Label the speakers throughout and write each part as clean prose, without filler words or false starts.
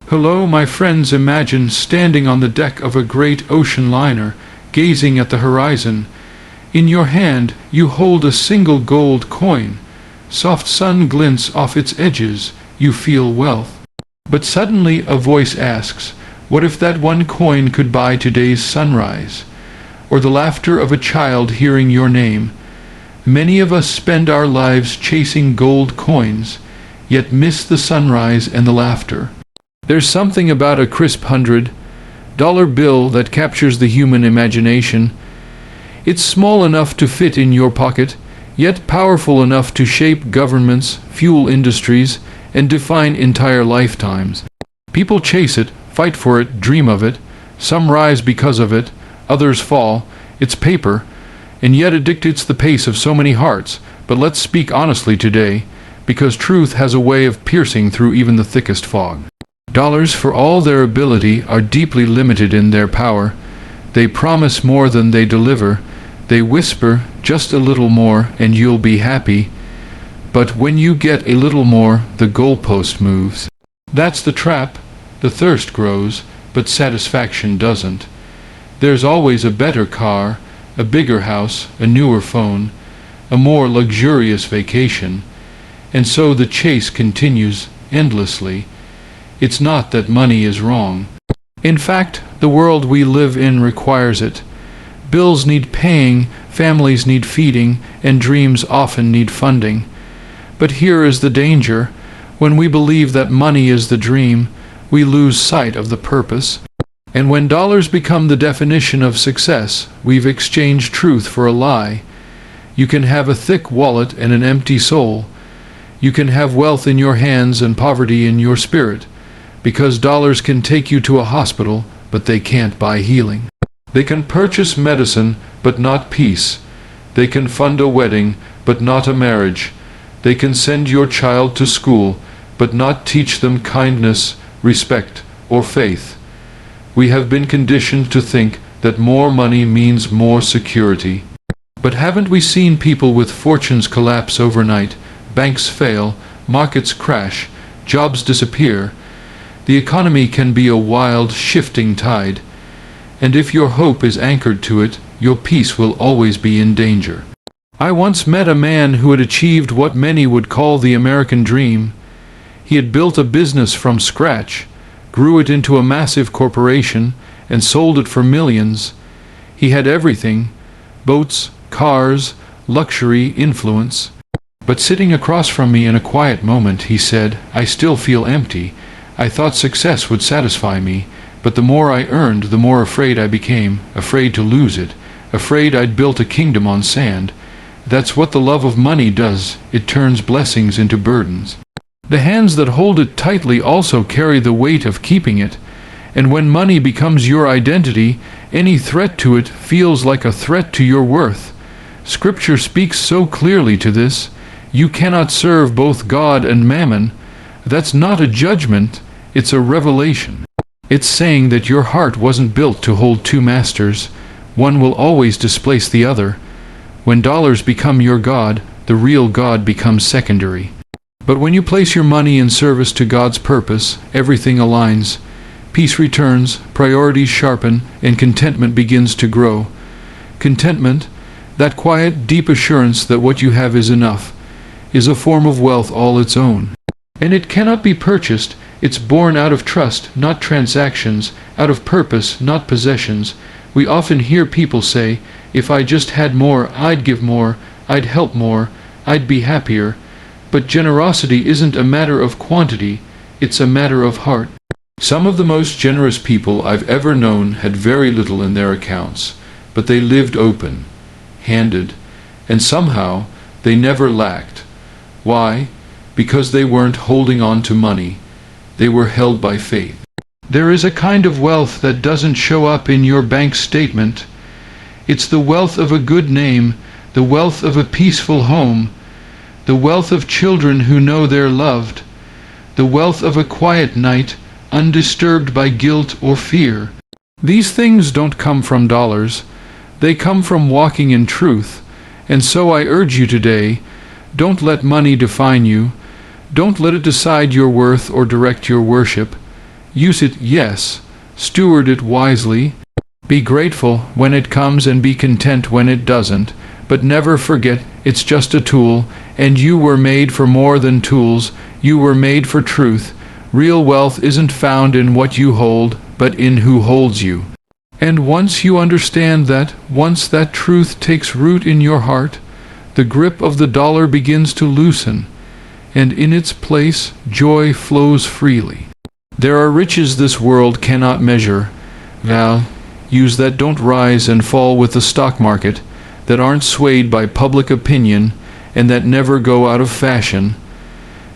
Speaker 1: Hello, my friends. Imagine standing on the deck of a great ocean liner, gazing at the horizon. In your hand you hold a single gold coin. Soft sun glints off its edges. You feel wealth. But suddenly a voice asks, what if that one coin could buy today's sunrise? Or the laughter of a child hearing your name? Many of us spend our lives chasing gold coins, yet miss the sunrise and the laughter. There's something about a crisp $100 bill that captures the human imagination. It's small enough to fit in your pocket, yet powerful enough to shape governments, fuel industries, and define entire lifetimes. People chase it, fight for it, dream of it. Some rise because of it, others fall. It's paper, and yet it dictates the pace of so many hearts. But let's speak honestly today, because truth has a way of piercing through even the thickest fog. Dollars, for all their ability, are deeply limited in their power. They promise more than they deliver. They whisper, just a little more and you'll be happy. But when you get a little more, the goalpost moves. That's the trap. The thirst grows, but satisfaction doesn't. There's always a better car, a bigger house, a newer phone, a more luxurious vacation. And so the chase continues endlessly. It's not that money is wrong. In fact, the world we live in requires it. Bills need paying, families need feeding, and dreams often need funding. But here is the danger. When we believe that money is the dream, we lose sight of the purpose. And when dollars become the definition of success, we've exchanged truth for a lie. You can have a thick wallet and an empty soul. You can have wealth in your hands and poverty in your spirit, because dollars can take you to a hospital, but they can't buy healing. They can purchase medicine, but not peace. They can fund a wedding, but not a marriage. They can send your child to school, but not teach them kindness, respect, or faith. We have been conditioned to think that more money means more security. But haven't we seen people with fortunes collapse overnight, banks fail, markets crash, jobs disappear? The economy can be a wild, shifting tide, and if your hope is anchored to it, your peace will always be in danger. I once met a man who had achieved what many would call the American dream. He had built a business from scratch, grew it into a massive corporation, and sold it for millions. He had everything: boats, cars, luxury, influence. But sitting across from me in a quiet moment, he said, I still feel empty. I thought success would satisfy me, but the more I earned, the more afraid I became, afraid to lose it, afraid I'd built a kingdom on sand. That's what the love of money does. It turns blessings into burdens. The hands that hold it tightly also carry the weight of keeping it, and when money becomes your identity, any threat to it feels like a threat to your worth. Scripture speaks so clearly to this. You cannot serve both God and mammon. That's not a judgment, it's a revelation. It's saying that your heart wasn't built to hold two masters. One will always displace the other. When dollars become your God, the real God becomes secondary. But when you place your money in service to God's purpose, everything aligns. Peace returns, priorities sharpen, and contentment begins to grow. Contentment, that quiet, deep assurance that what you have is enough, is a form of wealth all its own. And it cannot be purchased. It's born out of trust, not transactions, out of purpose, not possessions. We often hear people say, if I just had more, I'd give more, I'd help more, I'd be happier. But generosity isn't a matter of quantity, it's a matter of heart. Some of the most generous people I've ever known had very little in their accounts, but they lived open, handed, and somehow they never lacked. Why? Because they weren't holding on to money. They were held by faith. There is a kind of wealth that doesn't show up in your bank statement. It's the wealth of a good name, the wealth of a peaceful home, the wealth of children who know they're loved, the wealth of a quiet night, undisturbed by guilt or fear. These things don't come from dollars. They come from walking in truth. And so I urge you today, don't let money define you. Don't let it decide your worth or direct your worship. Use it, yes. Steward it wisely. Be grateful when it comes and be content when it doesn't. But never forget it's just a tool, and you were made for more than tools. You were made for truth. Real wealth isn't found in what you hold, but in who holds you. And once you understand that, once that truth takes root in your heart, the grip of the dollar begins to loosen, and in its place joy flows freely. There are riches this world cannot measure, values that don't rise and fall with the stock market, that aren't swayed by public opinion, and that never go out of fashion.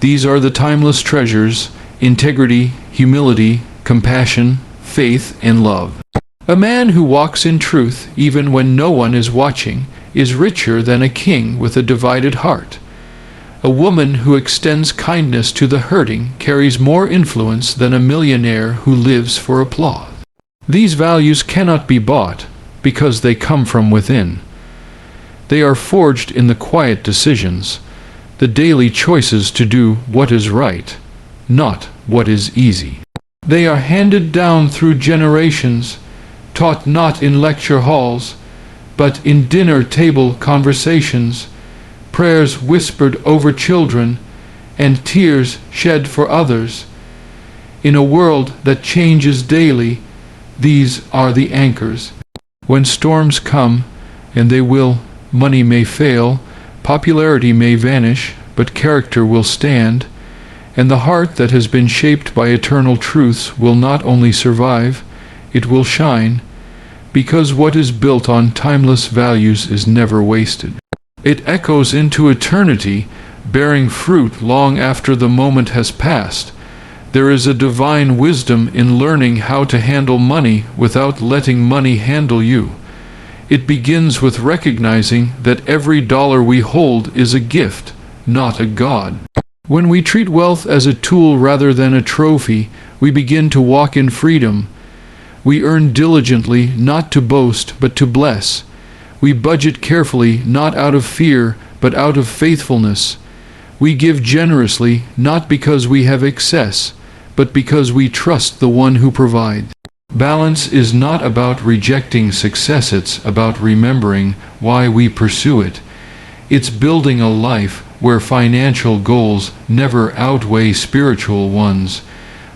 Speaker 1: These are the timeless treasures: integrity, humility, compassion, faith, and love. A man who walks in truth, even when no one is watching, is richer than a king with a divided heart. A woman who extends kindness to the hurting carries more influence than a millionaire who lives for applause. These values cannot be bought because they come from within. They are forged in the quiet decisions, the daily choices to do what is right, not what is easy. They are handed down through generations, taught not in lecture halls, but in dinner table conversations, prayers whispered over children, and tears shed for others. In a world that changes daily, these are the anchors. When storms come, and they will, money may fail, popularity may vanish, but character will stand, and the heart that has been shaped by eternal truths will not only survive, it will shine, because what is built on timeless values is never wasted. It echoes into eternity, bearing fruit long after the moment has passed. There is a divine wisdom in learning how to handle money without letting money handle you. It begins with recognizing that every dollar we hold is a gift, not a god. When we treat wealth as a tool rather than a trophy, we begin to walk in freedom. We earn diligently, not to boast, but to bless. We budget carefully, not out of fear, but out of faithfulness. We give generously, not because we have excess, but because we trust the one who provides. Balance is not about rejecting success, it's about remembering why we pursue it. It's building a life where financial goals never outweigh spiritual ones,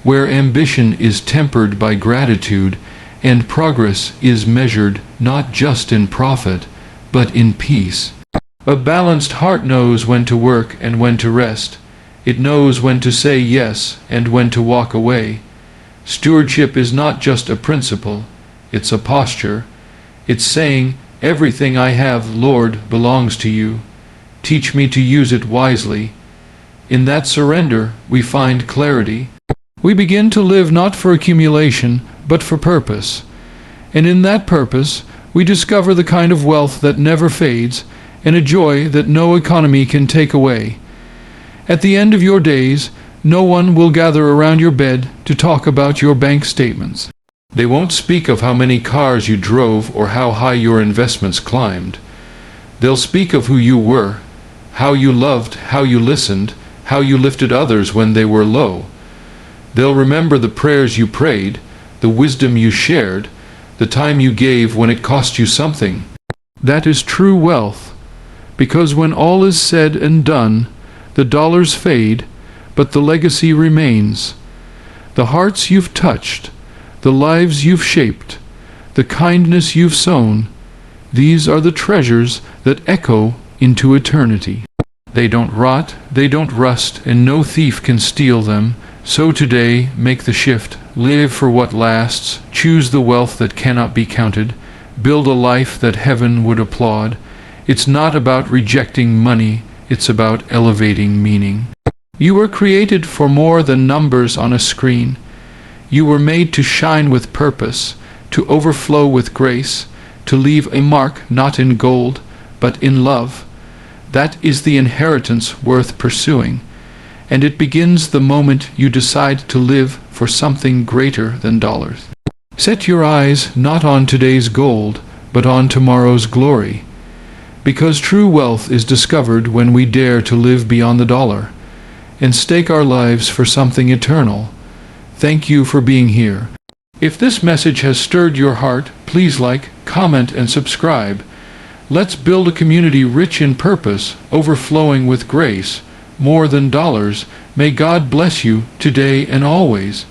Speaker 1: where ambition is tempered by gratitude, and progress is measured not just in profit, but in peace. A balanced heart knows when to work and when to rest. It knows when to say yes and when to walk away. Stewardship is not just a principle, it's a posture. It's saying, "Everything I have, Lord, belongs to you. Teach me to use it wisely." In that surrender, we find clarity. We begin to live not for accumulation, but for purpose. And in that purpose, we discover the kind of wealth that never fades, and a joy that no economy can take away. At the end of your days, no one will gather around your bed to talk about your bank statements. They won't speak of how many cars you drove or how high your investments climbed. They'll speak of who you were, how you loved, how you listened, how you lifted others when they were low. They'll remember the prayers you prayed, the wisdom you shared, the time you gave when it cost you something. That is true wealth, because when all is said and done, the dollars fade, but the legacy remains. The hearts you've touched, the lives you've shaped, the kindness you've sown, these are the treasures that echo into eternity. They don't rot, they don't rust, and no thief can steal them. So today, make the shift, live for what lasts, choose the wealth that cannot be counted, build a life that heaven would applaud. It's not about rejecting money, it's about elevating meaning. You were created for more than numbers on a screen. You were made to shine with purpose, to overflow with grace, to leave a mark not in gold, but in love. That is the inheritance worth pursuing, and it begins the moment you decide to live for something greater than dollars. Set your eyes not on today's gold, but on tomorrow's glory, because true wealth is discovered when we dare to live beyond the dollar and stake our lives for something eternal. Thank you for being here. If this message has stirred your heart, please like, comment, and subscribe. Let's build a community rich in purpose, overflowing with grace, more than dollars. May God bless you today and always.